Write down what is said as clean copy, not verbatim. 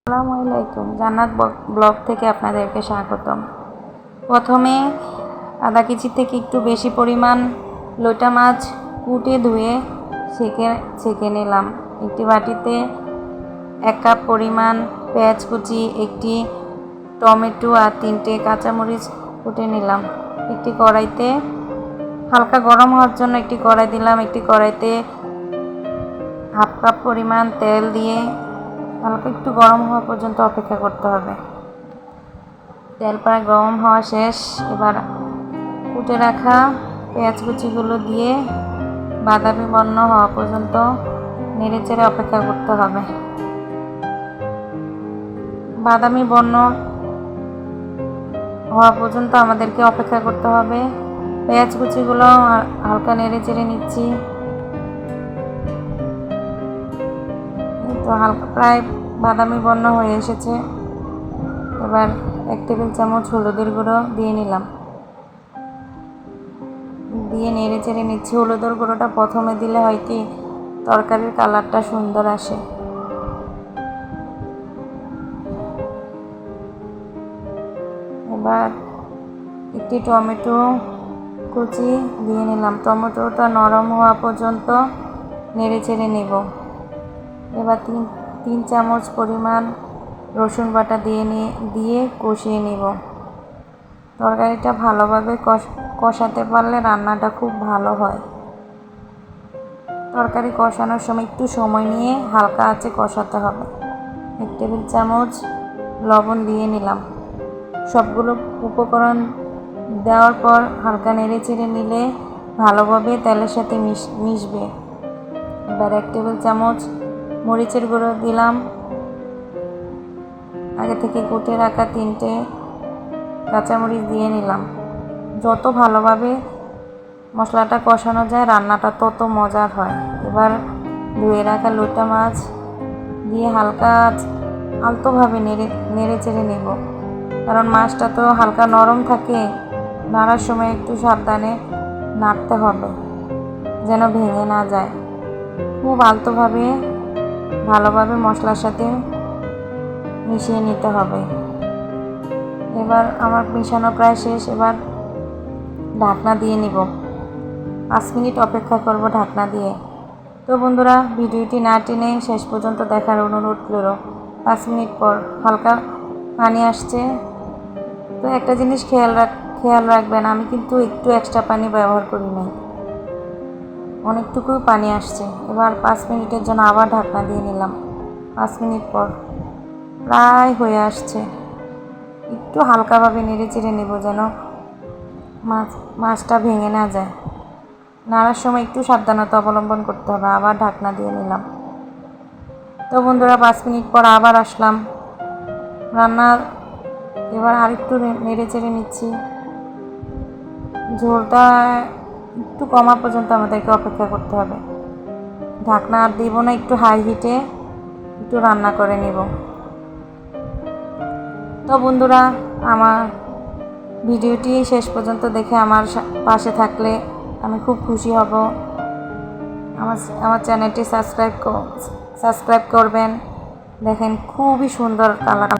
আসসালামু আলাইকুম, জান্নাত ব্লগ থেকে আপনাদেরকে স্বাগতম। প্রথমে আধা কেজি থেকে একটু বেশি পরিমাণ লইটা মাছ কুটে ধুয়ে ছেঁকে নিলাম। একটি বাটিতে 1 কাপ পরিমাণ পেঁয়াজ কুচি, একটি টমেটো আর 3টে কাঁচামরিচ কুটে নিলাম। একটি কড়াইতে হালকা গরম হওয়ার জন্য একটি কড়াই দিলাম। একটি কড়াইতে 1/2 কাপ পরিমাণ তেল দিয়ে হালকা একটু গরম হওয়া পর্যন্ত অপেক্ষা করতে হবে। তেল প্রায় গরম হওয়া শেষ। এবার কুটে রাখা পেঁয়াজ কুচিগুলো দিয়ে বাদামি বর্ণ হওয়া পর্যন্ত নেড়েচেড়ে অপেক্ষা করতে হবে। বাদামি বর্ণ হওয়া পর্যন্ত আমাদেরকে অপেক্ষা করতে হবে। পেঁয়াজ কুচিগুলো হালকা নেড়েচেড়ে নিচ্ছি। তো হালকা প্রায় বাদামি বর্ণ হয়ে এসেছে। এবার 1 টেবিল চামচ হলুদের গুঁড়ো দিয়ে নিলাম, দিয়ে নেড়ে চেড়ে নিচ্ছি। হলুদের গুঁড়োটা প্রথমে দিলে হয় কি তরকারির কালারটা সুন্দর আসে। এবার একটি টমেটো কুচি দিয়ে নিলাম। টমেটোটা নরম হওয়া পর্যন্ত নেড়ে চেড়ে নেব। এবার 3 চামচ পরিমাণ রসুন বাটা দিয়ে কষিয়ে নেব। তরকারিটা ভালোভাবে কষাতে পারলে রান্নাটা খুব ভালো হয়। তরকারি কষানোর সময় একটু সময় নিয়ে হালকা আঁচে কষাতে হবে। 1 টেবিল চামচ লবণ দিয়ে নিলাম। সবগুলো উপকরণ দেওয়ার পর হালকা নেড়ে চেড়ে নিলে ভালোভাবে তেলের সাথে মিশবে। এবার 1 টেবিল চামচ মরিচের গুঁড়ো দিলাম। আগে থেকে কুটে রাখা 3টে কাঁচামরিচ দিয়ে নিলাম। যত ভালোভাবে মশলাটা কষানো যায় রান্নাটা তত মজার হয়। এবার ধুয়ে রাখা লইটা মাছ দিয়ে হালকা আলতোভাবে নেড়ে চেড়ে নেব, কারণ মাছটা তো হালকা নরম থাকে। নাড়ার সময় একটু সাবধানে নাড়তে হবে যেন ভেঙে না যায়। খুব আলতোভাবে ভালোভাবে মশলার সাথে মিশিয়ে নিতে হবে। এবার আমার মিশানো প্রায় শেষ। এবার ঢাকনা দিয়ে নিব। 5 মিনিট অপেক্ষা করব ঢাকনা দিয়ে। তো বন্ধুরা, ভিডিওটি না টেনে শেষ পর্যন্ত দেখার অনুরোধ করো। 5 মিনিট পর হালকা পানি আসছে। তো একটা জিনিস খেয়াল রাখবেন, আমি কিন্তু একটু এক্সট্রা পানি ব্যবহার করি নাই, অনেকটুকুই পানি আসছে। এবার 5 মিনিটের জন্য আবার ঢাকনা দিয়ে নিলাম। 5 মিনিট পর প্রায় হয়ে আসছে। একটু হালকাভাবে নেড়ে চেড়ে নেব যেন মাছটা ভেঙে না যায়। নাড়ার সময় একটু সাবধানতা অবলম্বন করতে হবে। আবার ঢাকনা দিয়ে নিলাম। তো বন্ধুরা, 5 মিনিট পর আবার আসলাম রান্নার। এবার আরেকটু নেড়ে চেড়ে নিচ্ছি। ঝোলটা একটু কমা পর্যন্ত আমাদেরকে অপেক্ষা করতে হবে। ঢাকনা আর দিব না, একটু হাই হিটে একটু রান্না করে নেব। তো বন্ধুরা, আমার ভিডিওটি শেষ পর্যন্ত দেখে আমার পাশে থাকলে আমি খুব খুশি হব। আমার চ্যানেলটি সাবস্ক্রাইব করবেন। দেখেন খুবই সুন্দর কালার।